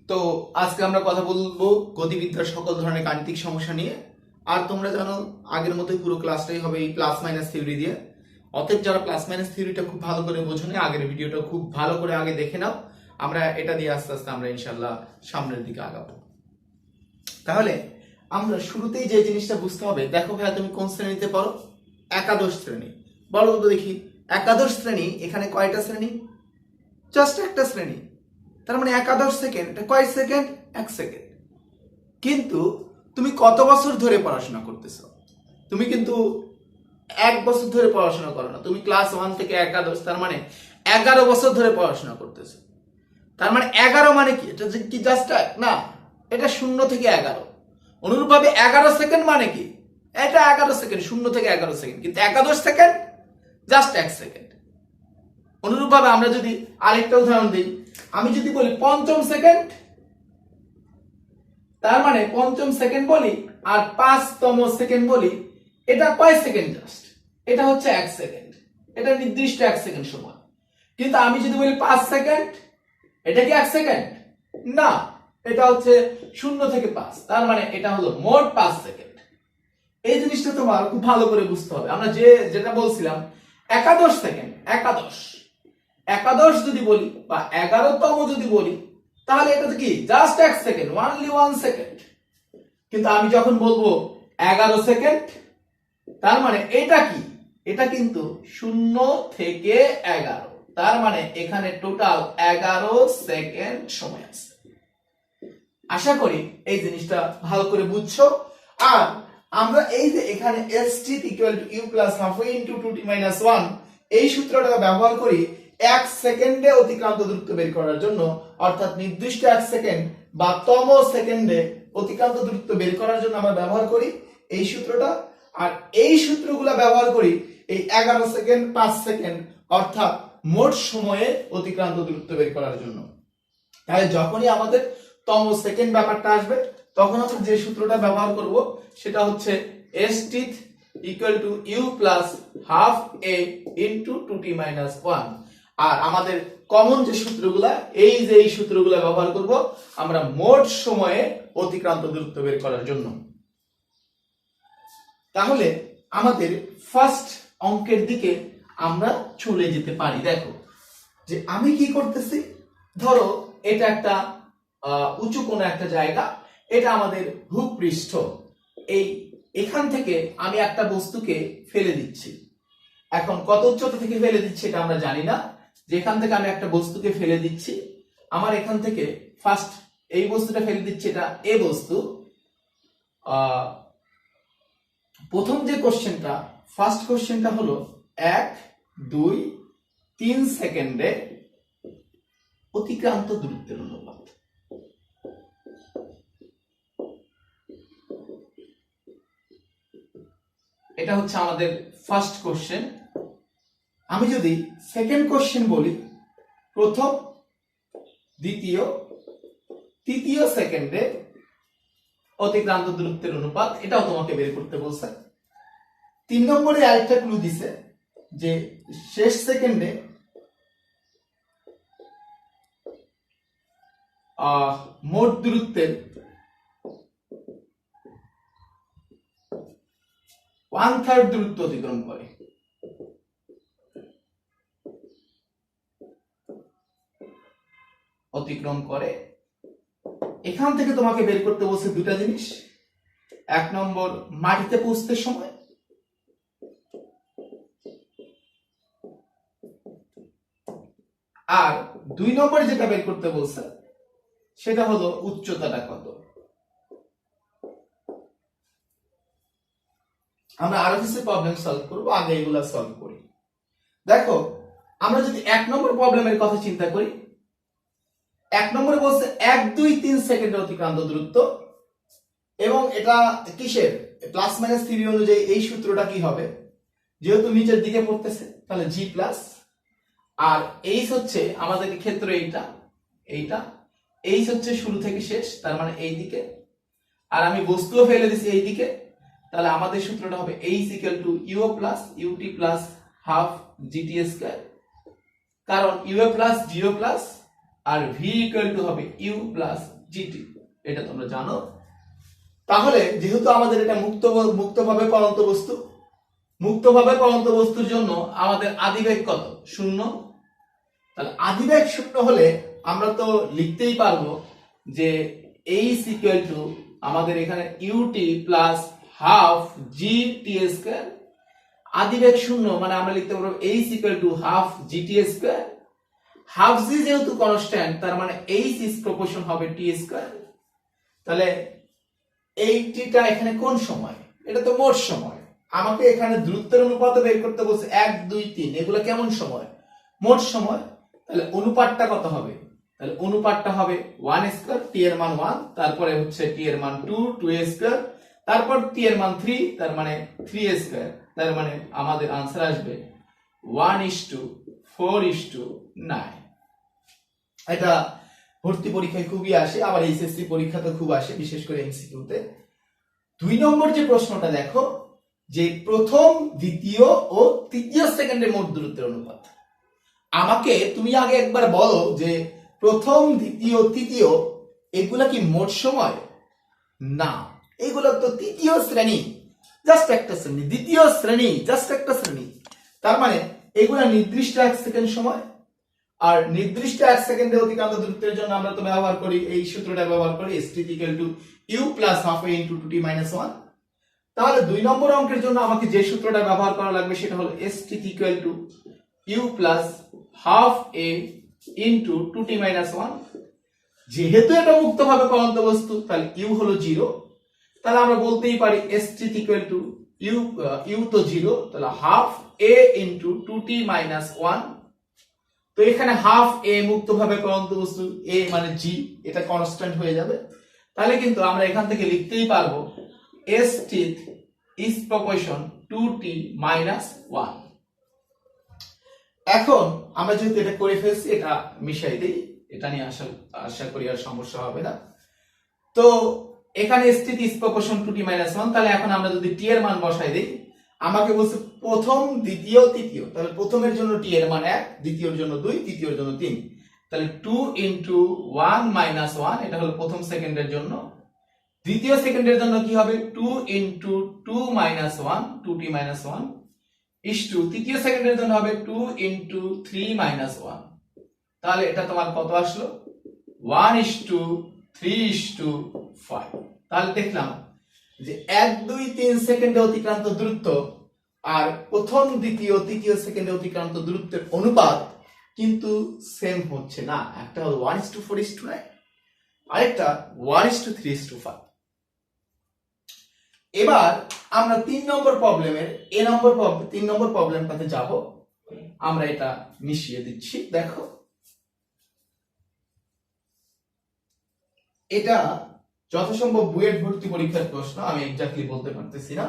তো আজকে আমরা কথা বলবো গতিবিদ্যার সকল ধরনের গাণিতিক সমস্যা নিয়ে। আর তোমরা জানো আগের মতোই পুরো ক্লাসটাই হবে এই প্লাস মাইনাস থিওরি দিয়ে। অতএব যারা প্লাস মাইনাস থিওরিটা খুব ভালো করে বোঝোনি, আগের ভিডিওটা খুব ভালো করে আগে দেখে নাও। আমরা এটা দিয়ে আস্তে আস্তে আমরা ইনশাল্লাহ সামনের দিকে আগাবো। তাহলে আমরা শুরুতেই যে জিনিসটা বুঝতে হবে, দেখো ভাইয়া তুমি কোন শ্রেণীতে পড়ো? একাদশ শ্রেণী। বলো তো দেখি, একাদশ শ্রেণী এখানে কয়টা শ্রেণী? জাস্ট একটা শ্রেণী। তার মানে একাদশ সেকেন্ড, এটা কয় সেকেন্ড? 1 সেকেন্ড। কিন্তু তুমি কত বছর ধরে পড়াশোনা করতেছো? তুমি কিন্তু 1 বছর ধরে পড়াশোনা করো না, তুমি ক্লাস 1 থেকে একাদশ, তার মানে 11 বছর ধরে পড়াশোনা করতেছো। তার মানে 11 মানে কি? এটা কি জাস্ট না, এটা 0 থেকে 11। অনুরূপভাবে 11 সেকেন্ড মানে কি? এটা 11 সেকেন্ড, 0 থেকে 11 সেকেন্ড। কিন্তু একাদশ সেকেন্ড জাস্ট 1 সেকেন্ড। অনুরূপভাবে আমরা যদি আরেকটা উদাহরণ দিই, আমি যদি বলি পঞ্চম সেকেন্ড, তার মানে পঞ্চম সেকেন্ড বলি আর 5তম সেকেন্ড বলি, এটা কয় সেকেন্ড? জাস্ট এটা হচ্ছে 1 সেকেন্ড। এটা নির্দিষ্ট 1 সেকেন্ড সময়। কিন্তু আমি যদি বলি 5 সেকেন্ড, এটা কি 1 সেকেন্ড? না, এটা হচ্ছে 0 থেকে 5, তার মানে এটা হলো মোট 5 সেকেন্ড। এই জিনিসটা তোমার খুব ভালো করে বুঝতে হবে। আমরা যেটা বলছিলাম একাদশ সেকেন্ড, একাদশ যদি বলি বা 11তম যদি বলি, তাহলে এটা কি জাস্ট 1 সেকেন্ড, অনলি 1 সেকেন্ড। কিন্তু আমি যখন বলবো 11 সেকেন্ড, তার মানে এটা কি? এটা কিন্তু 0 থেকে 11, তার মানে এখানে টোটাল 11 সেকেন্ড সময় আছে। আশা করি এই জিনিসটা ভালো করে বুঝছো। আর আমরা এই যে এখানে st u + ½ * 2t - 1 এই সূত্রটা ব্যবহার করি 1 সেকেন্ডে অতিক্রান্ত দূরত্ব বের করার জন্য, অর্থাৎ নির্দিষ্ট 1 সেকেন্ড বা তম সেকেন্ডে অতিক্রান্ত দূরত্ব বের করার জন্য আমরা ব্যবহার করি এই সূত্রটা। আর এই সূত্রগুলো ব্যবহার করি এই 11 সেকেন্ড, 5 সেকেন্ড, অর্থাৎ মোট সময়ে অতিক্রান্ত দূরত্ব বের করার জন্য। তাহলে যখনই আমাদের তম সেকেন্ড ব্যাপারটা আসবে, তখন আমরা যে সূত্রটা ব্যবহার করব সেটা হচ্ছে st = u + ½ a * 2t - 1। আর আমাদের কমন যে সূত্রগুলা, এই যে এই সূত্রগুলা ব্যবহার করব আমরা মোট সময়ে অতিক্রান্ত দূরত্ব বের করার জন্য। তাহলে আমাদের ফার্স্ট অঙ্কের দিকে আমরা চলে যেতে পারি। দেখো যে আমি কি করতেছি, ধরো এটা একটা উঁচু কোনো একটা জায়গা, এটা আমাদের ভূপৃষ্ঠ। এখান থেকে আমি একটা বস্তুকে ফেলে দিচ্ছি। এখন কত উচ্চতা থেকে ফেলে দিচ্ছি এটা আমরা জানি না। যেখান থেকে আমি একটা বস্তুকে ফেলে দিচ্ছি, আমার এখান থেকে ফার্স্ট এই বস্তুটা ফেলে দিচ্ছি, এটা এ বস্তু। প্রথম যে কোশ্চেনটা, ফার্স্ট কোশ্চেনটা হলো 1, 2, 3 সেকেন্ডে অতিক্রান্ত দূরত্বের অনুপাত। এটা হচ্ছে আমাদের ফার্স্ট কোশ্চেন। আমি যদি সেকেন্ড কোশ্চেন বলি, প্রথম, দ্বিতীয়, তৃতীয় সেকেন্ডে অতিক্রান্ত দূরত্বের অনুপাত, এটাও তোমাকে বের করতে বলছে। 3 নম্বরে আরেকটা ক্লু দিছে যে শেষ সেকেন্ডে মোট দূরত্বের 1/3 দূরত্ব অতিক্রম করে। এখান থেকে তোমাকে বের করতে বলছে দুটা জিনিস। 1 নম্বর মাটিতে পৌঁছতে সময়, আর 2 নম্বরে যেটা বের করতে বলছে সেটা হলো উচ্চতাটা কত। আমরা আরো কিছু প্রবলেম সলভ করব, আগে এগুলা সলভ করি। দেখো আমরা যদি 1 নম্বর প্রবলেমের কথা চিন্তা করি, 1 নম্বরে বলছে 1, 2, 3 সেকেন্ডে অতিক্রান্ত দূরত্ব, এবং এটা কিসের? প্লাস মাইনাস থিওরি অনুযায়ী এই সূত্রটা কি হবে? যেহেতু নিচের দিকে পড়তেছে তাহলে g+, আর এইচ হচ্ছে আমাদের ক্ষেত্র এইটা এইচ হচ্ছে শুরু থেকে শেষ, তার মানে এই দিকে, আর আমি বস্তুও ফেলে দিছি এই দিকে। তাহলে আমাদের সূত্রটা হবে h = u + ut + ½ gt², কারণ u + 0+ আর v = হবে u + জিটি, এটা তোমরা জানো। তাহলে যেহেতু আমাদের এটা মুক্তভাবে পড়ন্ত বস্তু, মুক্তভাবে পড়ন্ত বস্তুর জন্য আমাদের আদিবেগ কত? 0। তাহলে আদিবেগ 0 হলে আমরা তো লিখতেই পারবো যে h ইকুয়াল টু আমাদের এখানে u t plus half g t square. আদিবেগ 0 মানে আমরা লিখতে পারবো h equal to half g t square. Half g যেহেতু কনস্ট্যান্ট, তার মানে h ইজ প্রপোর্শন হবে টি স্কয়ার। তাহলে এই টিটা এখানে কোন সময়? এটা তো মোট সময়। আমাকে এখানে দূরত্বের অনুপাত বের করতে বলছে 1 2 3, এগুলো কেমন সময়? মোট সময়। তাহলে অনুপাতটা কত হবে? তাহলে অনুপাতটা হবে 1 স্কয়ার, টি এর মান 1, তারপরে হচ্ছে টি এর মান 2, 2 স্কয়ার, তারপর টি এর মান 3, তার মানে 3 স্কয়ার। তার মানে আমাদের आंसर আসবে 1:4:9। এটা ভর্তি পরীক্ষায় খুবই আসে, আবার এইচএসসি পরীক্ষাতে খুব আসে, বিশেষ করে এমসিকিউতে। 2 নম্বর যে প্রশ্নটা দেখো, যে প্রথম, দ্বিতীয় ও তৃতীয় সেকেন্ডের মোট দূরত্বের অনুপাত। আমাকে তুমি আগে একবার বলো যে প্রথম, দ্বিতীয়, তৃতীয় এগুলা কি মোট সময়? না, এগুলো তো তৃতীয় শ্রেণী, জাস্ট একটা শ্রেণী। দ্বিতীয় শ্রেণী, জাস্ট একটা শ্রেণী। তার মানে এগুলা নির্দিষ্ট 1 সেকেন্ড সময়। আর নির্দিষ্ট 1 সেকেন্ডে অতিক্রান্ত দূরত্বের জন্য আমরা তো ব্যবহার করি এই সূত্রটা, ব্যবহার করি st u + half a * 2t - 1। তাহলে 2 নম্বর অঙ্কের জন্য আমাকে যে সূত্রটা ব্যবহার করা লাগবে সেটা হলো st u + half a * 2t - 1। যেহেতু এটা মুক্তভাবে পড়ন্ত বস্তু, তাহলে u হলো 0। তাহলে আমরা বলতেই পারি st u তো 0, তাহলে half a * 2t - 1। তো এখানে হাফ a মুক্তভাবে পড়ন্ত বস্তু, a মানে g, এটা কনস্ট্যান্ট হয়ে যাবে। তাহলে কিন্তু আমরা এখান থেকে লিখতেই পারবো st is proportion 2t - 1। এখন আমরা যেহেতু এটা করে ফেলছি, এটা মিশাই দেই, এটা নিয়ে আশা করি আর সমস্যা হবে না। তো এখানে st is proportion 2t - 1, তাহলে এখন আমরা যদি t এর মান বসাই দেই, আমাকে বলছে প্রথম, দ্বিতীয়, তৃতীয়। তাহলে প্রথমের জন্য টি এর মান 1, দ্বিতীয়ের জন্য 2, তৃতীয়ের জন্য 3। তাহলে 2 * 1 - 1, এটা হলো প্রথম সেকেন্ডের জন্য। দ্বিতীয় সেকেন্ডের জন্য কি হবে? 2 * 2 - 1, 2t - 1 তৃতীয় সেকেন্ডের জন্য হবে 2 * 3 - 1। তাহলে এটা তোমার কত আসলো? 1:3:5। তাহলে দেখলাম যে 1 2 3 সেকেন্ডে অতিক্রান্ত দূরত্ব আর প্রথম, দ্বিতীয়, তৃতীয় সেকেন্ডে অতিক্রান্ত দূরত্বের অনুপাত কিন্তু সেম হচ্ছে না। একটা হলো 1:4:9, আরেকটা 1:3:5। এবার আমরা 3 নম্বর প্রবলেমের 3 নম্বর প্রবলেমটাতে যাব। আমরা এটা মিশিয়ে দিচ্ছি। দেখো, এটা যথাসম্ভব বুয়েট ভর্তি পরীক্ষার প্রশ্ন, আমি এক্স্যাক্টলি বলতে পারতেছি না।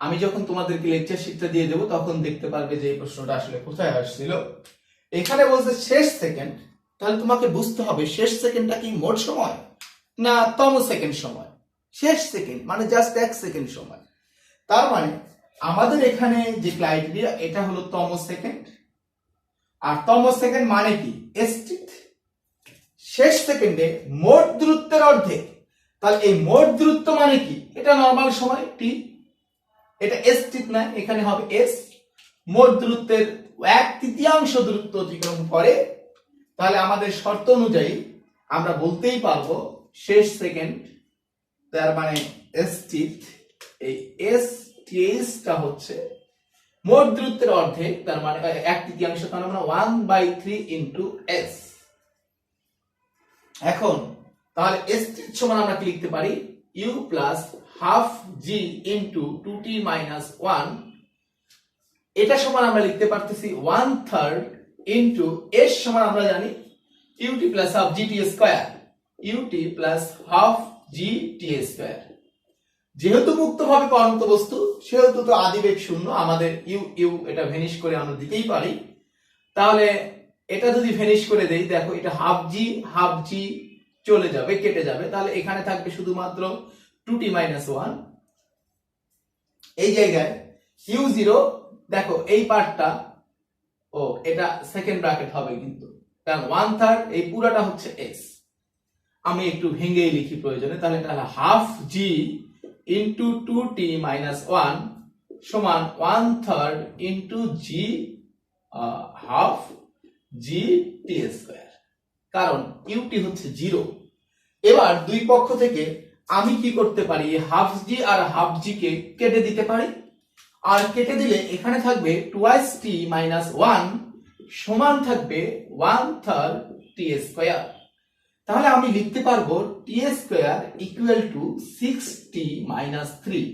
আমি যখন তোমাদেরকে লেকচার শিটটা দিয়ে দেব তখন দেখতে পারবে যে এই প্রশ্নটা আসলে কোথায় আসছিল। এখানে বলছে শেষ সেকেন্ড, তাহলে তোমাকে বুঝতে হবে শেষ সেকেন্ডটা কি মোট সময় না তম সেকেন্ড সময়। শেষ সেকেন্ড মানে জাস্ট 1 সেকেন্ড সময়। তার মানে আমাদের এখানে যে ক্রাইটেরিয়া, এটা হলো তম সেকেন্ড। আর তম সেকেন্ড মানে কি? st। শেষ সেকেন্ডে মোট দূরত্বের অর্ধেক। তাহলে এই মোট দূরত্ব মানে কি? এটা নরমাল সময় t, এটা st না, এখানে হবে s। মোট দূরত্বের 1/3 দূরত্ব অতিক্রম করে। তাহলে আমাদের শর্ত অনুযায়ী আমরা বলতেই পারবো শেষ সেকেন্ড, তার মানে st, এই sts টা হচ্ছে মোট দূরত্বের অর্ধেক, তার মানে 1/3, তার মানে 1/3 * s। এখন তাহলে st সমান আমরা কি লিখতে পারি? u + half g * 2t - 1। এটা সমান আমরা লিখতে পারতেছি 1/3 s সমান আমরা জানি ut + half gt square, ut + half gt square. যেহেতু মুক্তভাবে পড়ন্ত বস্তু সেহেতু তো আদিবেগ 0, আমাদের u এটা ভ্যানিশ করে আমরা দিতেই পারি। তাহলে এটা যদি ভ্যানিশ করে দেই, দেখো এটা হাফ জি চলে যাবে, কেটে যাবে। তাহলে এখানে থাকবে শুধুমাত্র 2t - 1। এই জায়গায় u0, দেখো এই পার্টটা, ও এটা সেকেন্ড ব্র্যাকেট হবে কিন্তু, কারণ 1/3 এই পুরোটা হচ্ছে s। আমি একটু ভেঙেই লিখি প্রয়োজনে, তাহলে এটা হলো হাফ জি ইন্টু 2t মাইনাস 1 সমান 1/3 ইন্টু জি হাফ জি টি স্কোয়ার, কারণ ইউটি হচ্ছে 0। এবার দুই পক্ষ থেকে আমি কি করতে পারি, হাফ জি আর হাফ জি কে কেটে দিতে পারি, আর কেটে দিলে এখানে থাকবে টুয়াইস টি মাইনাস 1 সমান থাকবে 1/3 টি স্কোয়ার। তাহলে আমি লিখতে পারবো t square equal to 6t minus 3।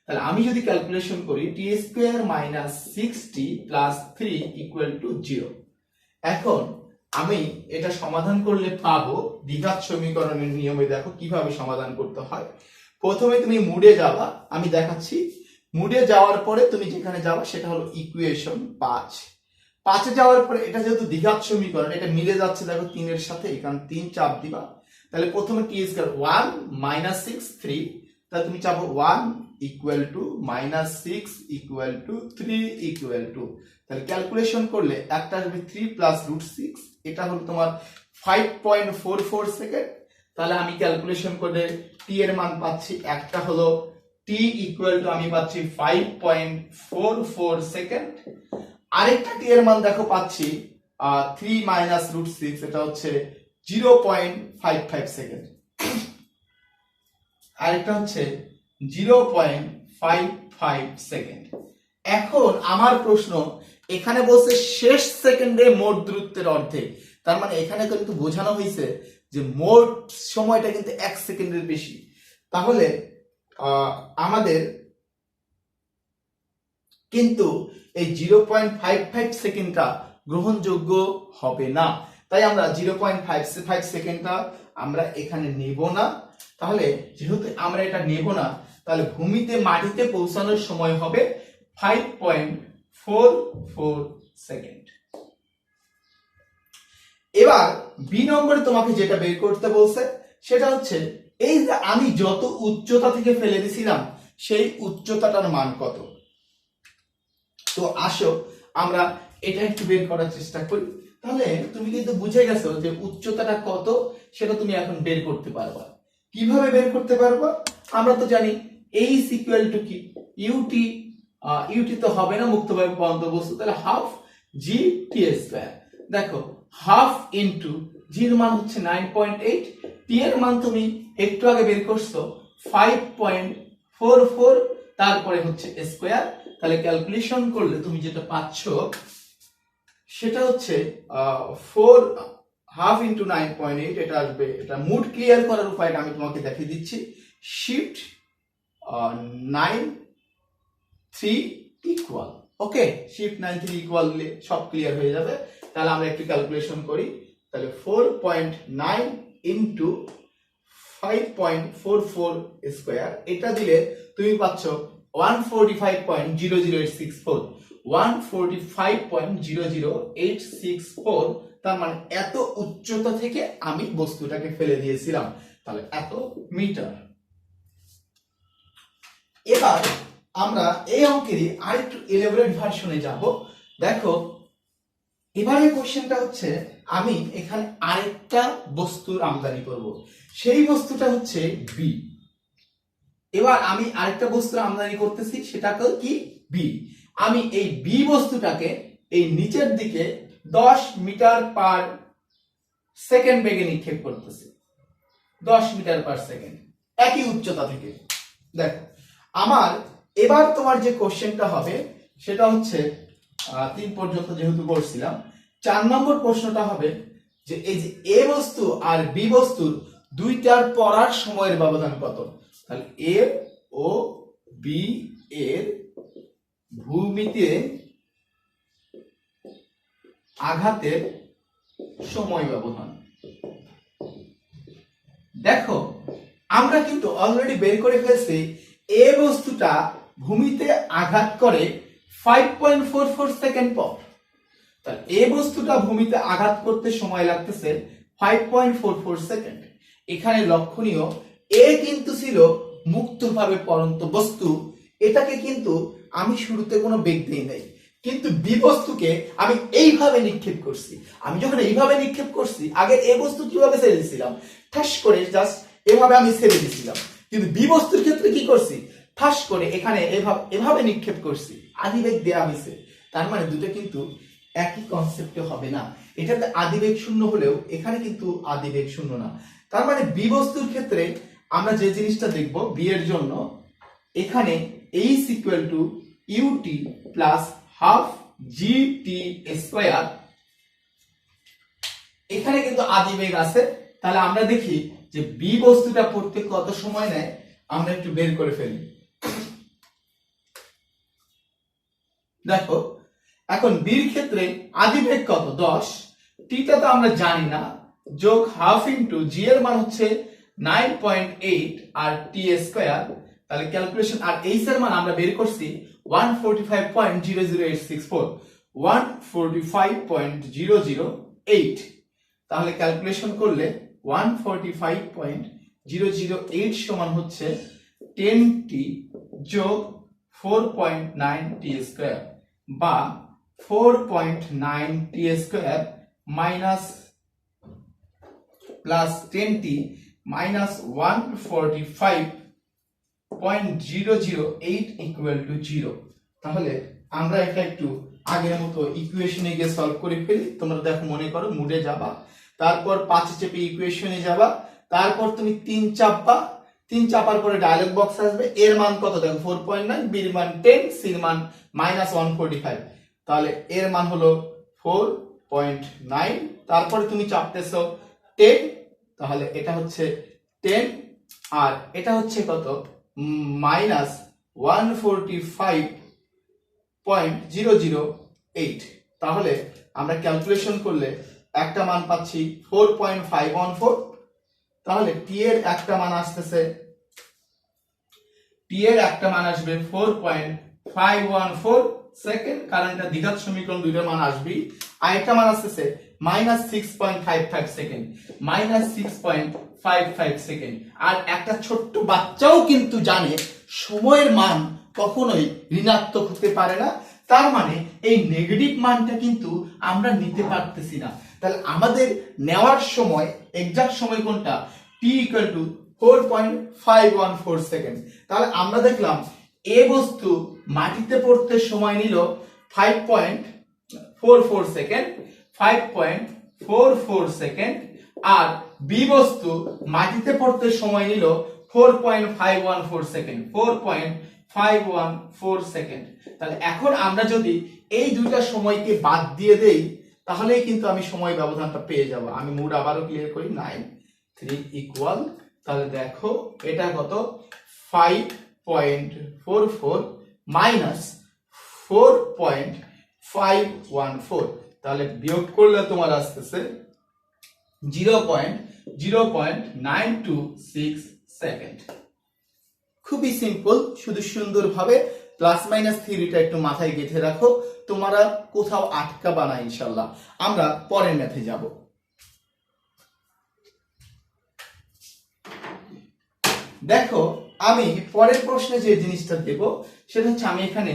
তাহলে আমি যদি ক্যালকুলেশন করি t square minus 6t plus 3 equal to 0। এখন আমি এটা সমাধান করলে পাবো দ্বিঘাত সমীকরণের নিয়মে। দেখো কিভাবে সমাধান করতে হয়। প্রথমে তুমি মুডে যাবা, আমি দেখাচ্ছি। মুডে যাওয়ার পরে তুমি যেখানে যাবা সেটা হলো ইকুয়েশন 5 যাওয়ার পরে এটা যেহেতু দ্বিঘাত সমীকরণ, এটা মিলে যাচ্ছে দেখো 3 এর সাথে, এখানে 3 চাপ দিবা। তাহলে প্রথমে টি স্কয়ার 1 মাইনাস 6 3, তাহলে তুমি চাপো 1 equal to minus 6 equal to 3 equal two, তাহলে ক্যালকুলেশন করলে একটা আসবে 3 প্লাস রুট 6, এটা হলো তোমার 5.44 সেকেন্ড। তাহলে আমি ক্যালকুলেশন করে টি এর মান পাচ্ছি, একটা হলো টি ইকুয়াল টু আমি পাচ্ছি 5.44 সেকেন্ড, আরেকটা টি এর মান দেখো পাচ্ছি 3 মাইনাস রুট 6, এটা হচ্ছে 0.55 সেকেন্ড, আরেকটা হচ্ছে 0.55 সেকেন্ড। এখন আমার প্রশ্ন, এখানে বলছে শেষ সেকেন্ডে মোট দূরত্বের অর্ধেক, তার মানে এখানে কিন্তু বোঝানো হয়েছে যে মোট সময়টা কিন্তু 1 সেকেন্ডের বেশি। তাহলে আমাদের কিন্তু এই 0.55 সেকেন্ডটা গ্রহণযোগ্য হবে না, তাই আমরা 0.55 সেকেন্ডটা আমরা এখানে নেব না। তাহলে যেহেতু আমরা এটা নেব না, তাহলে ভূমিতে মাটিতে পৌঁছানোর সময় হবে 5.44 সেকেন্ড। এবার বি নম্বরে তোমাকে যেটা বের করতে বলছে সেটা হচ্ছে এই যে আমি যত উচ্চতা থেকে ফেলে দিয়েছিলাম সেই উচ্চতাটার মান কত। তো আসো আমরা এটা একটু বের করার চেষ্টা করি। তাহলে তুমি কিন্তু বুঝে গেছো যে উচ্চতাটা কত, সেটা তুমি এখন বের করতে পারবা। কিভাবে বের করতে পারবা? আমরা তো জানি এইচ ইকুয়াল টু কি, ইউটি, ইউটি তো হবে না মুক্তভাবে বন্ধ বস্তু, তাহলে হাফ জি টি স্কয়ার। দেখো হাফ ইনটু জির মান হচ্ছে 9.8, টি এর মান তুমি একটু আগে বের করছো 5.44, তারপরে হচ্ছে স্কয়ার। তাহলে ক্যালকুলেশন করলে তুমি যেটা পাচ্ছ সেটা হচ্ছে 4 হাফ ইন্টু 9.8, এটা আসবে। এটা মুড ক্লিয়ার করার উপায়টা আমি তোমাকে দেখিয়ে দিচ্ছি। শিফট 9 3 ইকুয়াল, ওকে, শিফট 9 3 ইকুয়াল দিলে সব ক্লিয়ার হয়ে যাবে। তাহলে আমরা একটু ক্যালকুলেশন করি। তাহলে 4.9 ইন্টু 5.44 স্কয়ার, এটা দিলে তুমি পাচ্ছ 145.00864, 145.00864। তার মানে এত উচ্চতা থেকে আমি বস্তুটাকে ফেলে দিয়েছিলাম, তাহলে এত মিটার। এবার আমরা এই অঙ্কেরই আরেকটু এলাবোরেট ভার্সনে যাব। দেখো এবারে কোশ্চেনটা হচ্ছে আমি এখানে আরেকটা বস্তুর আমদানি করব, সেই বস্তুটা হচ্ছে বি। এবার আমি আরেকটা বস্তুর আমদানি করতেছি, সেটাকে কি বি। আমি এই বি বস্তুটাকে এই নিচের দিকে 10 মিটার পার সেকেন্ড বেগে নিক্ষেপ করতেছি, 10 মিটার পার সেকেন্ড, একই উচ্চতা থেকে। দেখো আমার এবার তোমার যে কোশ্চেনটা হবে সেটা হচ্ছে 3 পর্যন্ত যেহেতু করছিলাম, 4 নম্বর প্রশ্নটা হবে যে এই যে এ বস্তু আর বি বস্তুর দুইটার পড়ার সময়ের ব্যবধান কত। তাহলে এ ও বি এর ভূমিতে আঘাতের সময় ব্যবধান। দেখো আমরা কিন্তু অলরেডি বের করে ফেলছি এ বস্তুটা ভূমিতে আঘাত করে 5.44 সেকেন্ড পর। তাহলে এ বস্তুটা ভূমিতে আঘাত করতে সময় লাগতেছে 5.44 সেকেন্ড। এখানে লক্ষণীয় এ কিন্তু ছিল মুক্তভাবে পড়ন্ত বস্তু, এটাকে কিন্তু আমি শুরুতে কোনো বেগ দেই নাই, কিন্তু বি বস্তুকে আমি এইভাবে নিক্ষেপ করছি। আমি যখন এইভাবে নিক্ষেপ করছি, আগে এ বস্তু কিভাবে ছেড়ে দিছিলাম, ঠাস করে জাস্ট এভাবে আমি ছেড়ে দিছিলাম। কিন্তু বি বস্তুর ক্ষেত্রে কি করছি, ঠাস করে এখানে এভাবে নিক্ষেপ করছি, আদিবেগ দেয়া হয়েছে। তার মানে দুটো কিন্তু একই কনসেপ্টে হবে না। এটাতে আদিবেগ শূন্য হলেও এখানে কিন্তু আদিবেগ শূন্য না। তার মানে বি বস্তুর ক্ষেত্রে আমরা যে জিনিসটা দেখব, বি এর জন্য এখানে h equal to u t plus half g t square, এখানে কিন্তু আদিবেগ আছে। তাহলে আমরা দেখি যে বি বস্তুটা পড়তে কত সময় নেয়, আমরা একটু বের করে ফেলি। দেখো এখন বির ক্ষেত্রে আদিবেগ কত, 10, টিটা তো আমরা জানি না, যোগ হাফ ইন্টু জি এর মান হচ্ছে 9.8 আর টি স্কয়ার, তাহলে ক্যালকুলেশন, আর এইচ এর মান আমরা বের করছি 145.00864, 145.008, তাহলে ক্যালকুলেশন করলে 145.008 সমান হচ্ছে 10t যোগ 4.9 টি স্কয়ার, বা 4.9 t square minus plus 10t minus 145.008 equal to 0। তাহলে আমরা এটা একটু আগের মতো ইকুয়েশনে গিয়ে সলভ করে ফেলি। তোমরা দেখো, মনে করো মুডে যাবা, তারপর 5 চেপে ইকুয়েশনে যাবা, তারপর তুমি 3 চাপবা, 3 চাপার পরে ডায়লগ বক্স আসবে, এর মান কত দেখো 4.9, বির মান 10, সির মান মাইনাস 145, তাহলে এর মান হলো 4.9, তারপরে তুমি চাপতেছো 10, তাহলে এটা হচ্ছে 10 আর এটা হচ্ছে কত মাইনাস 145.008, তাহলে আমরা ক্যালকুলেশন করলে একটা মান পাচ্ছি 4.514, তাহলে টি এর একটা মান আসতেছে, টি এর একটা মান আসবে 4.514 সেকেন্ড, কারণ এটা দ্বিঘাত সমীকরণ, দুইটার মান আসবে। আর একটা মান আসতেছে মাইনাস 6.55 সেকেন্ড, মাইনাস 6.55 সেকেন্ড। আর একটা ছোট্ট বাচ্চাও কিন্তু জানে সময়ের মান কখনোই ঋণাত্মক হতে পারে না, তার মানে এই নেগেটিভ মানটা কিন্তু আমরা নিতে পারতেছি না। তাহলে আমাদের নেওয়ার সময় এক্সাক্ট সময় কোনটা, t ইকুয়াল টু 4.514 সেকেন্ড। তাহলে আমরা দেখলাম এ বস্তু মাটিতে পড়তে সময় নিল 5.44 সেকেন্ড, 5.44 সেকেন্ড, আর বি বস্তু মাটিতে পড়তে সময় নিল 4.514 সেকেন্ড, 4.514 সেকেন্ড। তাহলে এখন আমরা যদি এই দুইটা সময়কে বাদ দিয়ে দেই, তাহলেই কিন্তু আমি সময় ব্যবধানটা পেয়ে যাব। আমি মুড আবারও ক্লিয়ার করি, 9 3 ইকুয়াল, তাহলে দেখো এটা কত 5.44 মাইনাস 4.514, তাহলে বিয়োগ করলে তোমার আসতেছে 0.0926 সেকেন্ড। খুবই সিম্পল, শুধু সুন্দরভাবে প্লাস মাইনাস থিওরিটা একটু মাথায় গেঁথে রাখো, তোমরা কোথাও আটকাবা না ইনশাল্লাহ। আমরা পরের ম্যাথে যাব। দেখো আমি পরের প্রশ্নে যে জিনিসটা দেব সেটা হচ্ছে, আমি এখানে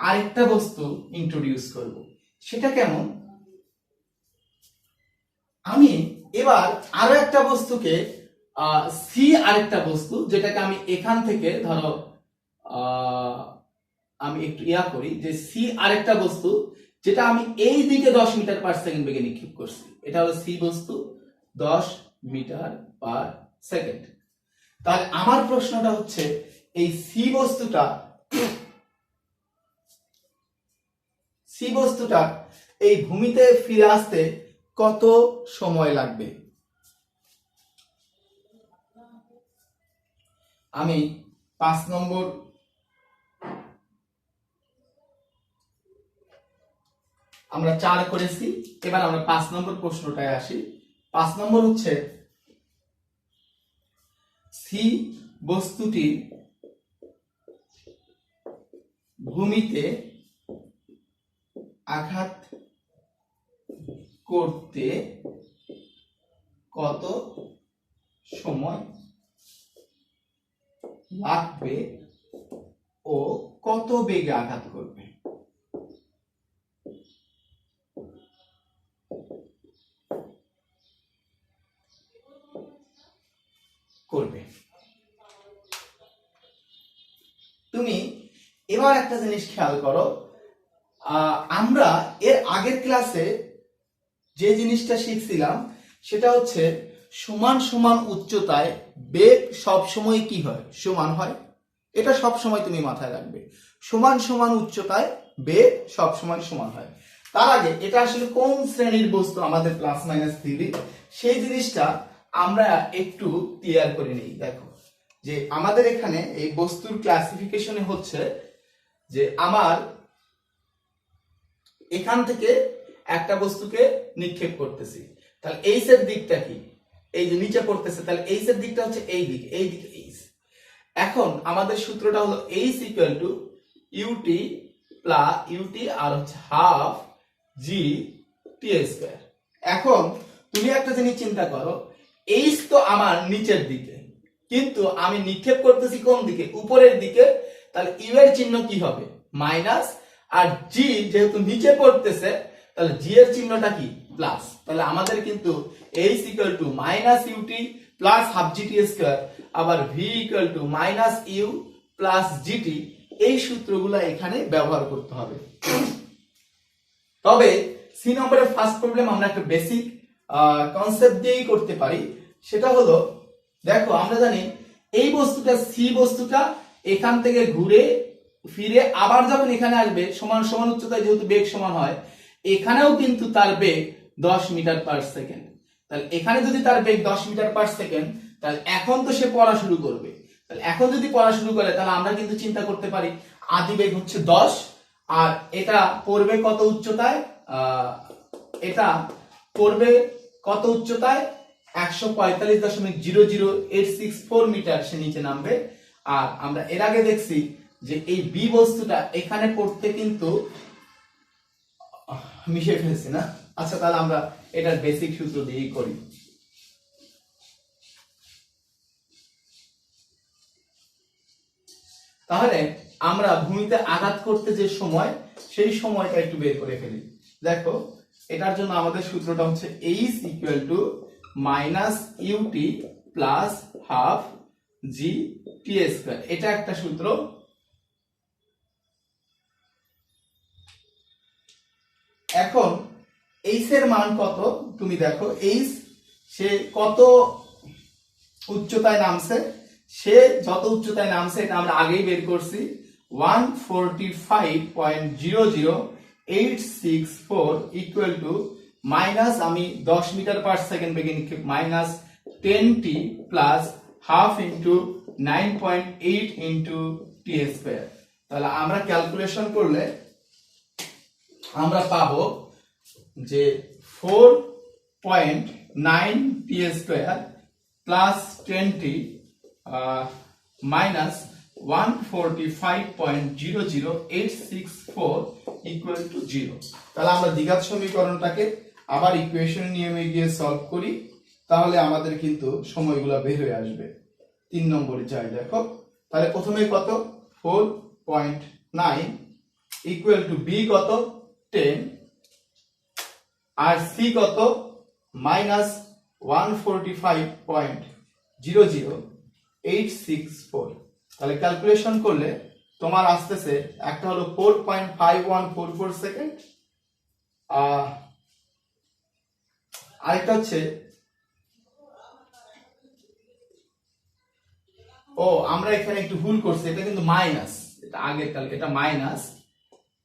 আরেকটা বস্তু ইন্ট্রোডিউস করব। সেটা কেমন, আমি এবার আরো একটা বস্তুকে সি, আরেকটা বস্তু যেটাকে আমি এখান থেকে ধরো আমি একটু করি যে সি আরেকটা বস্তু যেটা আমি এই দিকে 10 মিটার পার সেকেন্ড বেগে নিক্ষেপ করছি, এটা হলো সি বস্তু 10 মিটার পার সেকেন্ড। তাহলে আমার প্রশ্নটা হচ্ছে, এই সি বস্তুটা এই ভূমিতে ফিরে আসতে কত সময় লাগবে। আমি 5 নম্বর আমরা 4 করেছি, এবার আমরা 5 নম্বর প্রশ্নটায় আসি। 5 নম্বর হচ্ছে, সি বস্তুটি ভূমিতে আঘাত করতে কত সময় লাগবে ও কত বেগে আঘাত করবে। করবে। তুমি এবার একটা জিনিস খেয়াল করো, আমরা এর আগের ক্লাসে যে জিনিসটা শিখছিলাম সেটা হচ্ছে সমান সমান উচ্চতায় বেগ সব সময় কি হয়, সমান হয়। এটা সব সময় তুমি মাথায় রাখবে, সমান সমান উচ্চতায় বেগ সব সময় সমান হয়। তার আগে এটা আসলে কোন শ্রেণীর বস্তু আমাদের প্লাস মাইনাস থিওরি, সেই জিনিসটা আমরা একটু ক্লিয়ার করে নিই। দেখো যে আমাদের এখানে এই বস্তুর ক্লাসিফিকেশনে হচ্ছে যে আমার এখান থেকে একটা বস্তুকে নিক্ষেপ করতেছি, তাহলে এইচ এর দিকটা কি, এই যে নিচে পড়তেছে, তাহলে এইচ এর দিকটা হচ্ছে এই দিকে, এই দিকে এইচ। এখন আমাদের সূত্রটা হলো h equal to u t plus u t আর হচ্ছে হাফ জি টি স্কয়ার। এখন তুমি একটা জিনিস চিন্তা করো, এইচ তো আমার নিচের দিকে, কিন্তু আমি নিক্ষেপ করতেছি কোন দিকে, উপরের দিকে, তাহলে ইউ এর চিহ্ন কি হবে, মাইনাস, আর জি যেহেতু নিচে পড়তেছে তাহলে জি এর চিহ্নটা কি, প্লাস। তাহলে আমাদের কিন্তু h equal to minus u t plus half g t square, আবার v equal to minus u plus g t, এই সূত্রগুলো এখানে ব্যবহার করতে হবে। তবে সি নম্বরের ফার্স্ট প্রবলেম আমরা একটা বেসিক কনসেপ্ট দিয়েই করতে পারি, সেটা হলো দেখো আমরা জানি এই বস্তুটা সি বস্তুটা এখান থেকে ঘুরে ফিরে আবার যখন এখানে আসবে সমান সমান উচ্চতায় যেহেতু বেগ সমান হয়, এখানেও কিন্তু তার বেগ 10 মিটার পার সেকেন্ড। তাহলে এখানে যদি তার বেগ 10 মিটার পার সেকেন্ড, তাহলে এখন তো সে পড়া শুরু করবে। তাহলে এখন যদি পড়া শুরু করে তাহলে আমরা কিন্তু চিন্তা করতে পারি আদি বেগ হচ্ছে 10, আর এটা পড়বে কত উচ্চতায়, এটা পড়বে কত উচ্চতায়, 145.00864 মিটার সে নিচে নামবে। আর আমরা এর আগে দেখছি যে এই বি বস্তুটা এখানে পড়তে কিন্তু মিশে ফেলছি না। আচ্ছা তাহলে আমরা এটার বেসিক সূত্র দিয়েই করি। তাহলে আমরা ভূমিতে আঘাত করতে যে সময়, সেই সময়টা একটু বের করে ফেলি। দেখো এটার জন্য আমাদের সূত্রটা হচ্ছে h equal to minus u t plus half g t square, এটা একটা সূত্র। এখন এইচ এর মান কত তুমি দেখো, এইচ সে কত উচ্চতায় নামছে, সে যত উচ্চতায় নামছে এটা আমরা আগেই বের করছি, 145.00864 ইকুয়াল টু মাইনাস, আমি 10 মিটার পার সেকেন্ড বেগে নিক্ষেপ, minus 10t plus half into 9.8 into t square. তাহলে আমরা ক্যালকুলেশন করলে আমরা পাবো যে 4.9 t square plus 10t minus 145.00864 equal to 0। তাহলে আমরা দ্বিঘাত সমীকরণটাকে আবার ইকুয়েশন নিয়মে গিয়ে সলভ করি, তাহলে আমাদের কিন্তু সময়গুলো বের হয়ে আসবে। 3 নম্বরে যাই, দেখো তাহলে প্রথমে কত, 4.9 ইকুয়াল টু বি কত 10 আর সি কত মাইনাস 145.00864। তাহলে ক্যালকুলেশন করলে তোমার আসতেছে একটা হলো 4.5144 সেকেন্ড, আরেকটা হচ্ছে আমরা এখানে একটু ভুল করছি, এটা কিন্তু মাইনাস, এটা আগের কাল, এটা মাইনাস।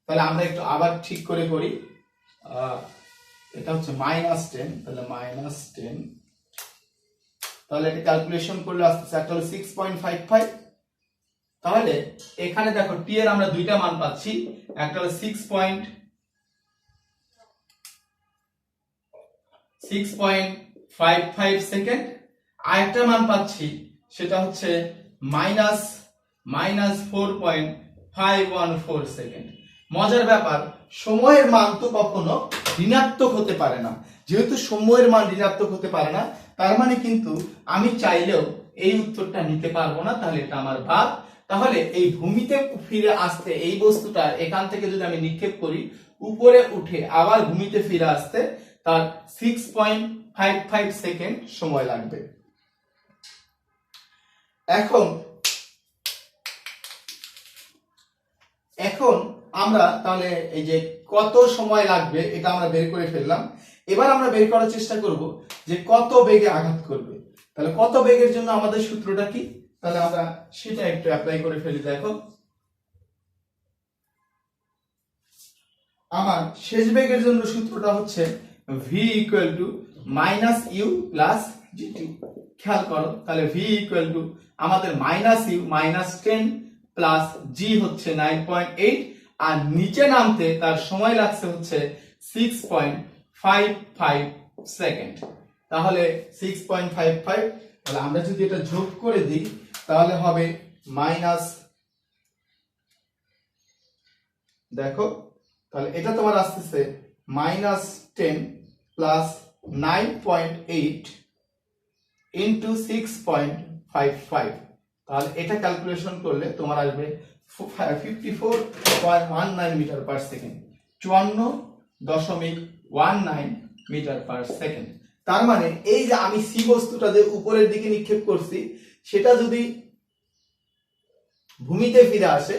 তাহলে আমরা একটু আবার ঠিক করে করি, এটা হচ্ছে -10, তাহলে -10, তাহলে এটা ক্যালকুলেশন করলে আসছে একটা হলো 6.55। তাহলে এখানে দেখো টি এর আমরা দুইটা মান পাচ্ছি, একটা হলো 6.55 সেকেন্ড, আর একটা মান পাচ্ছি সেটা হচ্ছে -4.514 সেকেন্ড। মজার ব্যাপার, সময়ের মান তো কখনো ঋণাত্মক হতে পারে না। যেহেতু সময়ের মান ঋণাত্মক হতে পারে না, তার মানে কিন্তু আমি চাইলেও এই উত্তরটা নিতে পারবো না, তাহলে এটা আমার বাদ। তাহলে এই ভূমিতে ফিরে আসতে এই বস্তুটা এখান থেকে যদি আমি নিক্ষেপ করি, উপরে উঠে আবার ভূমিতে ফিরে আসতে তার 6.55 সেকেন্ড সময় লাগবে। এখন এখন আমরা তাহলে এই যে কত সময় লাগবে এটা আমরা বের করে ফেললাম। এবার আমরা বের করার চেষ্টা করব যে কত বেগে আঘাত করবে। তাহলে কত বেগের জন্য আমাদের সূত্রটা কি, তাহলে আমরা সেটা একটু অ্যাপ্লাই করে ফেলি। দেখো আমার শেষ বেগের জন্য সূত্রটা হচ্ছে v equal to minus u plus gt। খেয়াল করো, তাহলে v ইকুয়াল টু আমাদের minus u minus 10 plus g হচ্ছে 9.8, আর নিচে নামতে তার সময় লাগছে হচ্ছে 6.55 সেকেন্ড। তাহলে 6.55, তাহলে আমরা যদি এটা যোগ করে দিই তাহলে হবে মাইনাস, দেখো তাহলে এটা তোমার আসতেছে মাইনাস 10 প্লাস 9.8 ইন্টু 6.55। তাহলে এটা ক্যালকুলেশন করলে তোমার আসবে 54.19 metre per second, 54.19 metre per second. তার মানে এই যে আমি সি বস্তুটা যে উপরের দিকে নিক্ষেপ করছি সেটা যদি ভূমিতে ফিরে আসে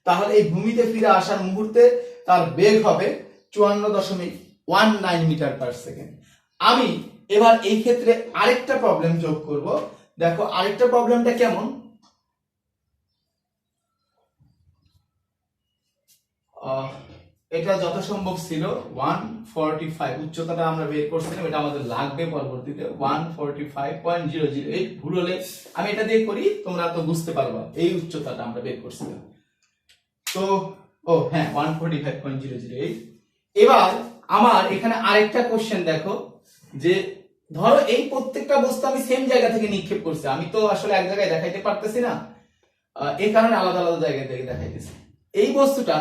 তাহলে এই ভূমিতে ফিরে আসার মুহূর্তে তার বেগ হবে 54.19 মিটার পার সেকেন্ড। আমি এবার এই ক্ষেত্রে আরেকটা প্রবলেম যোগ করব। দেখো আরেকটা প্রবলেমটা কেমন, এটা যত সম্ভব ছিল 145, উচ্চতাটা আমরা বের করছিলাম, এটা আমাদের লাগবে পরবর্তীতে 145.008। ভুল হলে আমি এটা দিয়ে করি, তোমরা তো বুঝতে পারবা। এই উচ্চতাটা আমরা বের করছিলাম, তো ও হ্যাঁ 145.008। এবার আমার এখানে আরেকটা কোশ্চেন দেখো, যে ধরো এই প্রত্যেকটা বস্তু আমি সেম জায়গা থেকে নিক্ষেপ করছি, আমি তো আসলে এক জায়গায় দেখাইতে পারতেছি না, এই কারণে আলাদা আলাদা জায়গা থেকে দেখাইতেছি। এই বস্তুটা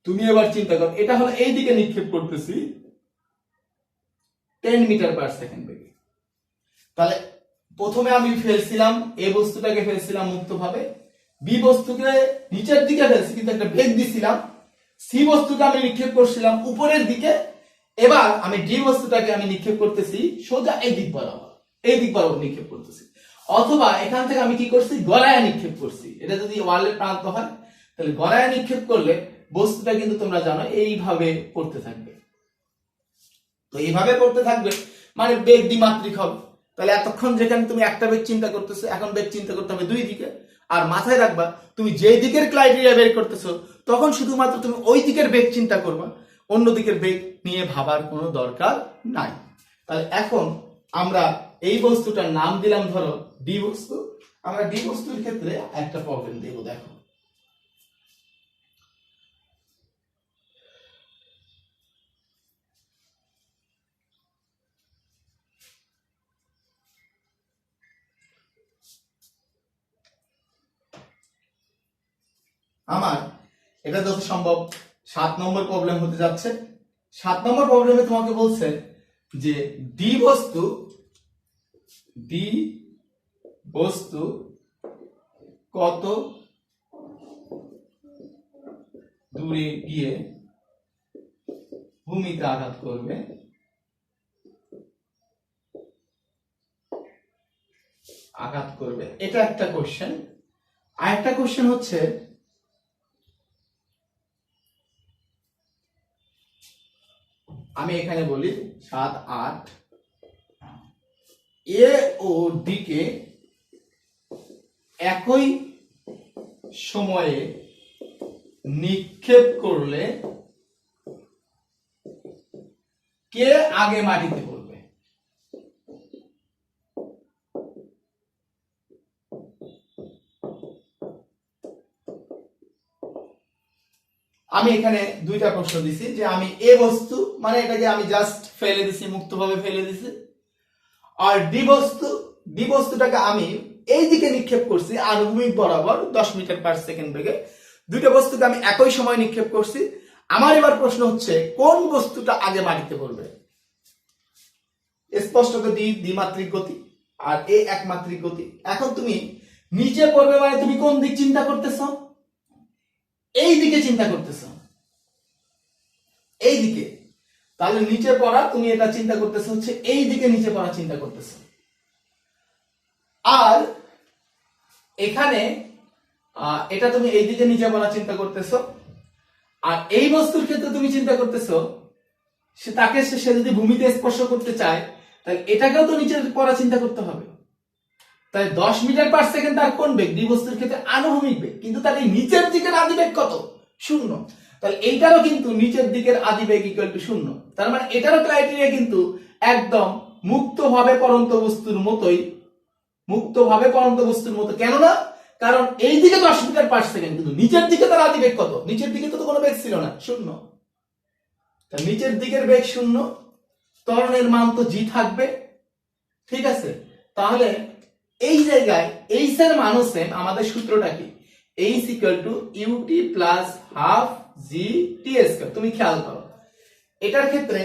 তুমি এবার চিন্তা করো, এটা হলো এই দিকে নিক্ষেপ করতেছি 10 মিটার পার সেকেন্ড বেগে। তাহলে প্রথমে আমি ফেলছিলাম এই বস্তুটাকে ফেলছিলাম মুক্তভাবে, বি বস্তুকে নিচের দিকে ফেলছি কিন্তু একটা বেগ দিছিলাম, সি বস্তুকে আমি নিক্ষেপ করছিলাম উপরের দিকে, এবার আমি ডি বস্তুটাকে আমি নিক্ষেপ করতেছি সোজা এই দিক বরাবর, এই দিক বরাবর নিক্ষেপ করতেছি। অথবা এখান থেকে আমি কি করছি, গড়ায় নিক্ষেপ করছি। এটা যদি ওয়ালের প্রান্ত হয় তাহলে গড়ায় নিক্ষেপ করলে বস্তুটা কিন্তু তোমরা জানো এইভাবে পড়তে থাকবে। তো এইভাবে পড়তে থাকবে মানে বেগ দ্বিমাত্রিক হবে। তাহলে এতক্ষণ যেখানে তুমি একটা বেগ চিন্তা করতেছো, এখন বেগ চিন্তা করতে হবে দুই দিকে। আর মাথায় রাখবা, তুমি যেই দিকের ক্রাইটেরিয়া বের করতেছো তখন শুধুমাত্র তুমি ওই দিকের বেগ চিন্তা করবা, অন্য দিকের বেগ নিয়ে ভাবার কোনো দরকার নাই। তাহলে এখন আমরা এই বস্তুটার নাম দিলাম ধরো ডি বস্তু। আমরা ডি বস্তুর ক্ষেত্রে একটা প্রবলেম দেব। দেখো আমার এটা যত সম্ভব 7 নম্বর প্রবলেম হতে যাচ্ছে। 7 নম্বর প্রবলেমে তোমাকে বলছে যে ডি বস্তু কত দূরে গিয়ে ভূমিতে আঘাত করবে, এটা একটা কোশ্চেন। আর একটা কোশ্চেন হচ্ছে আমি এখানে বলি 7, 8 এ ও ডি কে একই সময়ে নিক্ষেপ করলে কে আগে মাটিতে পড়বে। আমি এখানে দুইটা প্রশ্ন দিছি, যে আমি এ বস্তু মানে এটাকে আমি জাস্ট ফেলে দিছি, মুক্তভাবে ফেলে দিছি, আর ডি বস্তুটাকে আমি এই দিকে নিক্ষেপ করছি আনুভূমিক বরাবর 10 মিটার পার সেকেন্ড বেগে। দুইটা বস্তুকে আমি একই সময় নিক্ষেপ করছি। আমার এবার প্রশ্ন হচ্ছে কোন বস্তুটা আগে মাটিতে পড়বে। স্পষ্টত ডি দ্বিমাত্রিক গতি আর এ একমাত্রিক গতি। এখন তুমি নিচে পড়বে মানে তুমি কোন দিক চিন্তা করতেছো, এই দিকে চিন্তা করতেছো, এই দিকে। তাহলে নিচে পড়া তুমি এটা চিন্তা করতেছো হচ্ছে এই দিকে নিচে পড়া চিন্তা করতেছো। আর এখানে এটা তুমি এইদিকে নিচে পড়া চিন্তা করতেছো, আর এই বস্তুর ক্ষেত্রে তুমি চিন্তা করতেছো সে যদি ভূমিতে স্পর্শ করতে চায় তাহলে এটাকেও তো নিচে পড়া চিন্তা করতে হবে। তাই 10 মিটার পার সেকেন্ড তার কোন বেগ? ডি বস্তুর ক্ষেত্রে আনুভূমিক বেগ, কিন্তু তার এই নিচের দিকের আদিবেগ কত? 0। তাহলে এইটারও কিন্তু নিচের দিকের আদিবেগ ইকুয়াল টু 0। তার মানে এটারও ক্রাইটেরিয়া কিন্তু একদম মুক্তভাবে পড়ন্ত বস্তুর মতোই, মুক্তভাবে পড়ন্ত বস্তুর মতো। কেননা কারণ এই দিকে 10 মিটার পার সেকেন্ড, কিন্তু নিচের দিকে তার আদিবেগ কত? নিচের দিকে তো কোনো বেগ ছিল না, 0। তাহলে নিচের দিকের বেগ 0, ত্বরণের মান তো জি থাকবে। ঠিক আছে, তাহলে এই জায়গায় এইচ এর মানও সেম। আমাদের সূত্রটা কি? H equal to u t plus half g t square. তুমি খেয়াল করো এটার ক্ষেত্রে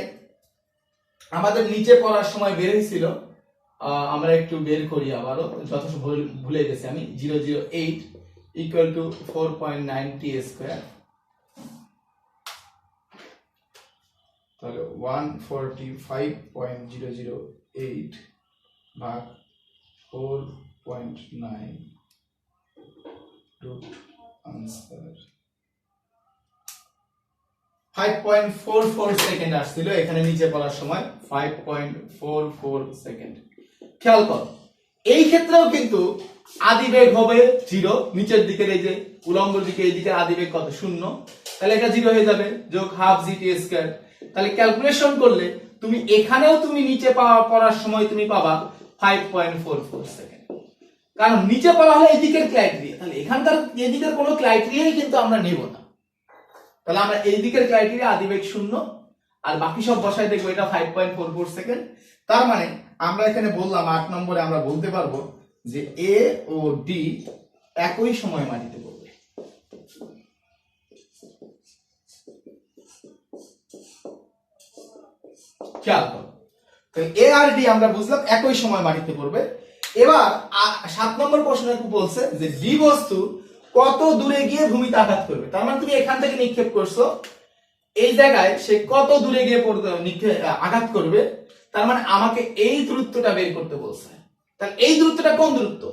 আমাদের নিচে পড়ার সময় বের হয়েছিল, আমরা একটু বের করি আবারও, যথেষ্ট ভুলে গেছি আমি, 008 ইকুয়াল টু 4.9 টি স্কয়ার। তাহলে 145.008 ভাগ 4.9 রুট আনসার 5.44 সেকেন্ড আসছিল এখানে নিচে পড়ার সময়, 5.44 সেকেন্ড। খেয়াল করো এই ক্ষেত্রেও কিন্তু আদিবেগ হবে 0, নিচের দিকের এই যে উলম্ব দিকে এই দিকের আদিবেগ কত? 0। তাহলে এটা 0 হয়ে যাবে, যোগ হাফ জি টি স্কয়ার। তাহলে ক্যালকুলেশন করলে তুমি এখানেও তুমি নিচে পড়ার সময় তুমি পাবা 5.44 সেকেন্ড, কারণ নিচে পড়া হলে এই দিকের ক্রাইটেরিয়া। তাহলে এখানকার এই দিকের কোনো ক্রাইটেরিয়াই কিন্তু আমরা নেব না। তাহলে আমরা এই দিকের ক্রাইটেরিয়া আদিবেগ 0 আর বাকি সব বসায় দেখবো এটা 5.44 সেকেন্ড। তার মানে আমরা এখানে বললাম 8 নম্বরে আমরা বলতে পারবো যে এ ও ডি একই সময় মাটিতে পড়বে। খেয়াল করো, এ আর ডি আমরা বুঝলাম একই সময় মাটিতে পড়বে। এবার 7 নম্বর প্রশ্নে বলছে যে ডি বস্তু কত দূরে গিয়ে ভূমিতে আঘাত করবে। তার মানে তুমি এখান থেকে নিক্ষেপ করছো, এই জায়গায় সে কত দূরে গিয়ে আঘাত করবে, তার মানে আমাকে এই দূরত্বটা বের করতে বলছে। তাহলে এই দূরত্বটা কোন দূরত্ব?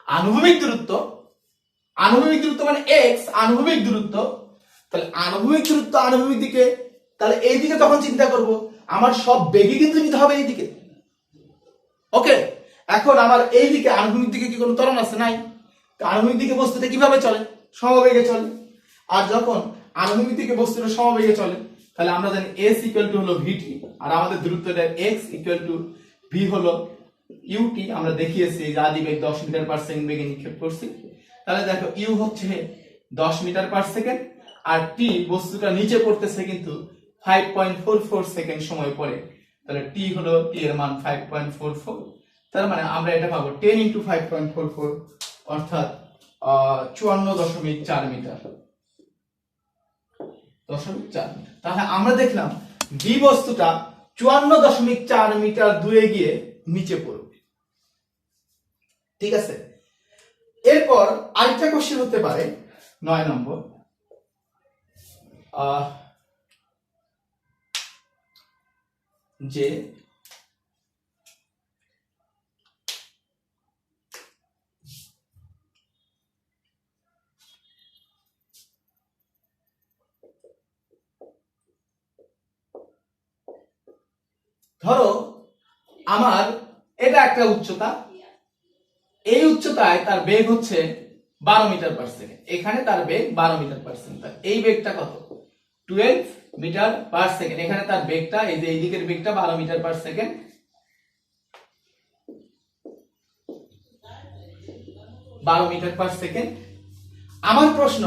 আনুভূমিক দূরত্ব। আনুভূমিক দূরত্ব মানে x, আনুভূমিক দূরত্ব। তাহলে আনুভূমিক দূরত্ব আনুভূমিক দিকে, তাহলে এই দিকে তখন চিন্তা করব আমার সব বেগই কিন্তু নিতে হবে এই দিকে। ওকে, এখন আমার এই দিকে আনুভূমিক দিকে কি কোনো ত্বরণ আছে? নাই। আনুভূমিক দিকে বস্তুটা কিভাবে চলে? সমবেগে চলে। আর যখন আনুভূমিক দিকে বস্তুটা সমবেগে চলে তাহলে আমরা জানি s ইকুয়াল টু হলো vt, আর আমাদের দূরত্বটা x ইকুয়াল টু v হলো ut। আমরা দেখিয়েছি যে আদিবেগ 10 মিটার পার সেকেন্ড বেগে নিক্ষেপ করছি। তাহলে দেখো u হচ্ছে 10 মিটার পার সেকেন্ড আর t বস্তুটা নিচে পড়তেছে কিন্তু 5.44 সেকেন্ড সময় পরে। তাহলে t হলো t এর মান 5.44। তার মানে আমরা এটা পাবো 10 × 5.44 অর্থাৎ 54.4 মিটার। তাহলে আমরা দেখলাম ডি বস্তুটা 54.4 মিটার দূরে গিয়ে নিচে পড়বে। ঠিক আছে, এরপর আরেকটা কোশ্চেন হতে পারে 9 নম্বর। যে ধরো আমার এটা একটা উচ্চতা, এই উচ্চতায় তার বেগ হচ্ছে 12 মিটার পার সেকেন্ড, এখানে তার বেগ 12 মিটার পার সেকেন্ড। এই বেগটা কত? 12 মিটার পার সেকেন্ড। এখানে তার বেগটা এই যে এই দিকের বেগটা 12 metre per second. 12 metre per second. আমার প্রশ্ন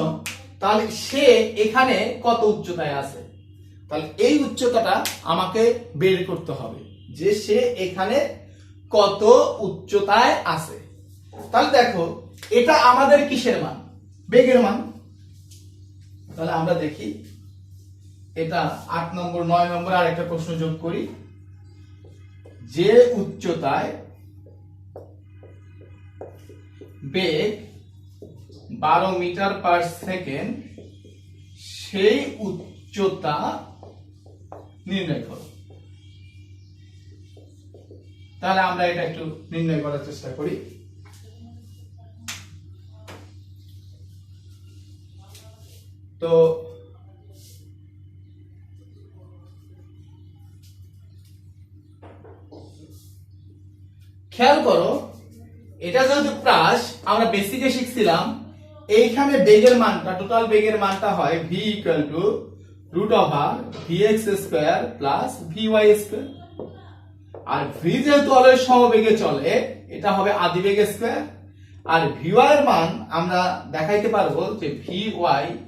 তাহলে সে এখানে কত উচ্চতায় আছে? তাহলে এই উচ্চতাটা আমাকে বের করতে হবে যে সে এখানে কত উচ্চতায় আছে। তাহলে দেখো এটা আমাদের কিসের মান? বেগের মান। তাহলে আমরা দেখি এটা 8 নম্বর 9 নম্বর আর একটা প্রশ্ন যোগ করি। যে উচ্চতায় বেগ 12 মিটার পার সেকেন্ড সেই উচ্চতা নির্ণয় করো। তাহলে আমরা এটা একটু নির্ণয় করার চেষ্টা করি। তো খেয়াল করো, এটা যেহেতু প্লাস, আমরা বেসিকে শিখছিলাম এইখানে বেগের মানটা, টোটাল বেগের মানটা হয় v equal to root over vx square plus vy square. আর v যেহেতু অলওয়েজ সমবেগে চলে, এটা হবে আদি বেগ স্কয়ার। আর vy এর মান আমরা দেখাইতে পারবো যে vy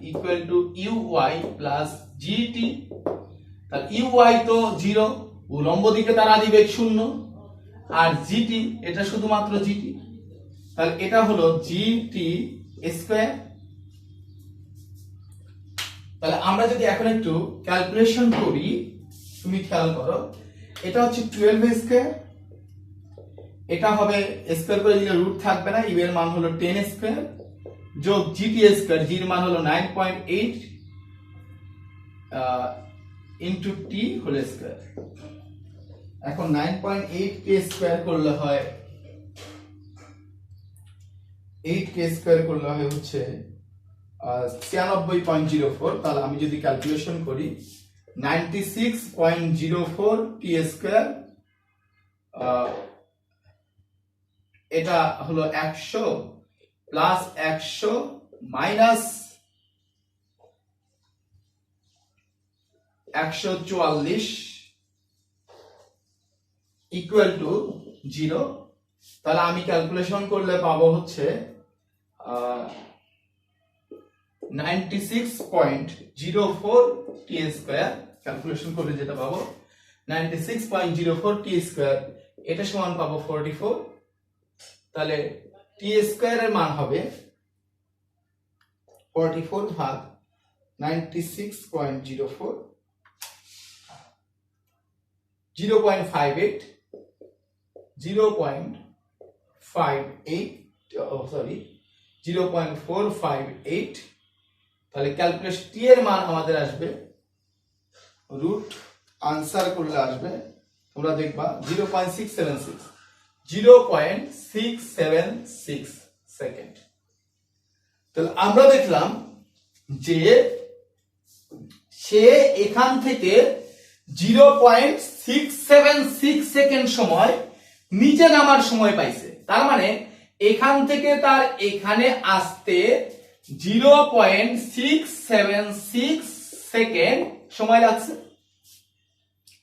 equal to uy plus gt। তাহলে uy তো 0, উলম্ব দিকে তার আদি বেগ 0, আর gt এটা শুধুমাত্র gt, তাহলে এটা হলো gt স্কয়ার। তাহলে আমরা যদি এখন একটু ক্যালকুলেশন করি, তুমি খেয়াল করো, এটা হচ্ছে 12 স্কয়ার, এটা হবে স্কয়ার করে দিলে রুট থাকবে না, ইউ এর মান হলো 10 স্কয়ার যোগ gt স্কয়ার, জি এর মান হলো 9.8 ইনটু t হোল স্কয়ার। এখন 9.8 কে স্কয়ার করলে হয় 8 কে স্কয়ার করলে হয় হচ্ছে 96.04। তাহলে আমি যদি ক্যালকুলেশন করি 96.04 টি স্কয়ার, এটা হলো 100 প্লাস 100 মাইনাস 144 ইকুয়াল টু 0। তাহলে আমি ক্যালকুলেশন করলে পাবো হচ্ছে 96.04 টি স্কয়ার। ক্যালকুলেশন করলে যেটা পাবো 96.04 টি স্কয়ার, এটা সমান পাবো 44। তাহলে টি স্কয়ার এর মান হবে 44 ভাগ 96.04, 0.58 0.458। তাহলে ক্যালকুলেশন টি এর মান আমাদের আসবে, রুট আনসার করলে আসবে, তোমরা দেখবা 0.676 সেকেন্ড। তাহলে আমরা দেখলাম যে সে এখান থেকে 0.676 সেকেন্ড সময় নিচে নামার সময় পাইছে। তার মানে এখান থেকে তার এখানে আসতে 0.676 সেকেন্ড সময় লাগছে।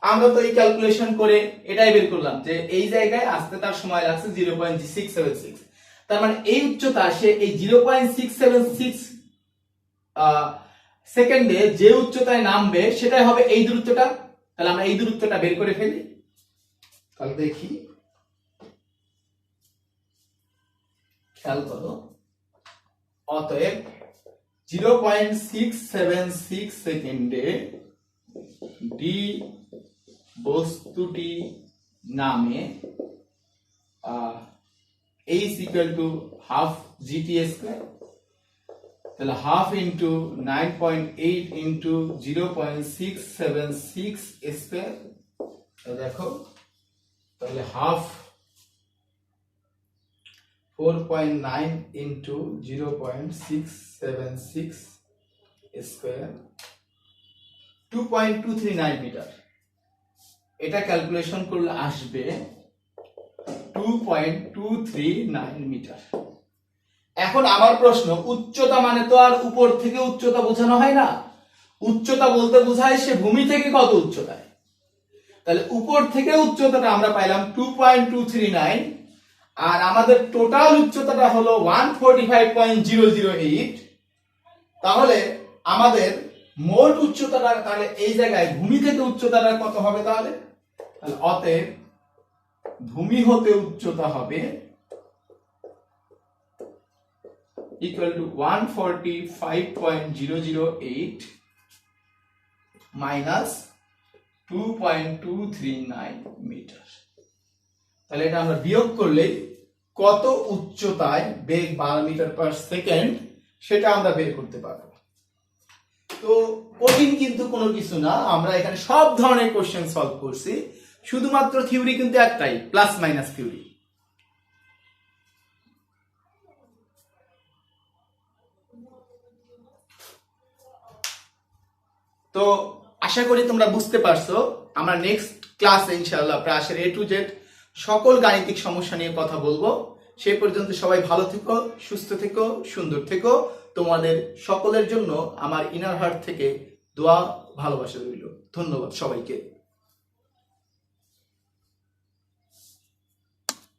আমরা তো এই ক্যালকুলেশন করে এটাই বের করলাম যে এই জায়গায় আসতে তার সময় লাগছে 0.676। তার মানে এই উচ্চতা, সে এই 0.676 সেকেন্ডে যে উচ্চতায় নামবে সেটাই হবে এই দূরত্বটা। তাহলে আমরা এই দূরত্বটা বের করে ফেলি। তাহলে দেখি, খেয়াল করো, অতএব 0.676 সেকেন্ডে ডি বস্তুটি নামে h equal to half gt square। তাহলে হাফ ইন্টু 9.8 ইন্টু 0.676 স্কয়ার। দেখো, তাহলে হাফ 4.9 ইন্টু 0.676 স্কয়ার, 2.239 মিটার। এটা ক্যালকুলেশন করলে আসবে 2.239 মিটার। এখন আমার প্রশ্ন, উচ্চতা মানে তো আর উপর থেকে উচ্চতা বোঝানো হয় না, উচ্চতা বলতে বোঝায় সে ভূমি থেকে কত উচ্চতায়। তাহলে উপর থেকে উচ্চতাটা আমরা পাইলাম 2.239, আর আমাদের টোটাল উচ্চতাটা হলো 145.008। তাহলে আমাদের মোট উচ্চতাটা, তাহলে এই জায়গায় ভূমি থেকে উচ্চতাটা কত হবে? তাহলে অতএব ভূমি হতে উচ্চতা হবে equal to 145.008 minus 2.239 মিটার। তাহলে এটা আমরা বিয়োগ করলে কত উচ্চতায় বেগ 12 মিটার পার সেকেন্ড সেটা আমরা বের করতে পারবো। তো কঠিন কিন্তু কোনো কিছু না, আমরা এখানে সব ধরনের কোশ্চেন সলভ করছি, শুধুমাত্র থিওরি কিন্তু একটাই, প্লাস মাইনাস থিওরি। তো আশা করি তোমরা বুঝতে পারছো। আমরা নেক্সট ক্লাসে ইনশাআল্লাহ প্রায়শের A to Z সকল গাণিতিক সমস্যা নিয়ে কথা বলবো। সেই পর্যন্ত সবাই ভালো থেকো, সুস্থ থেকো, সুন্দর থেকো। তোমাদের সকলের জন্য আমার ইনার হার্ট থেকে দোয়া, ভালোবাসা রইল। ধন্যবাদ সবাইকে।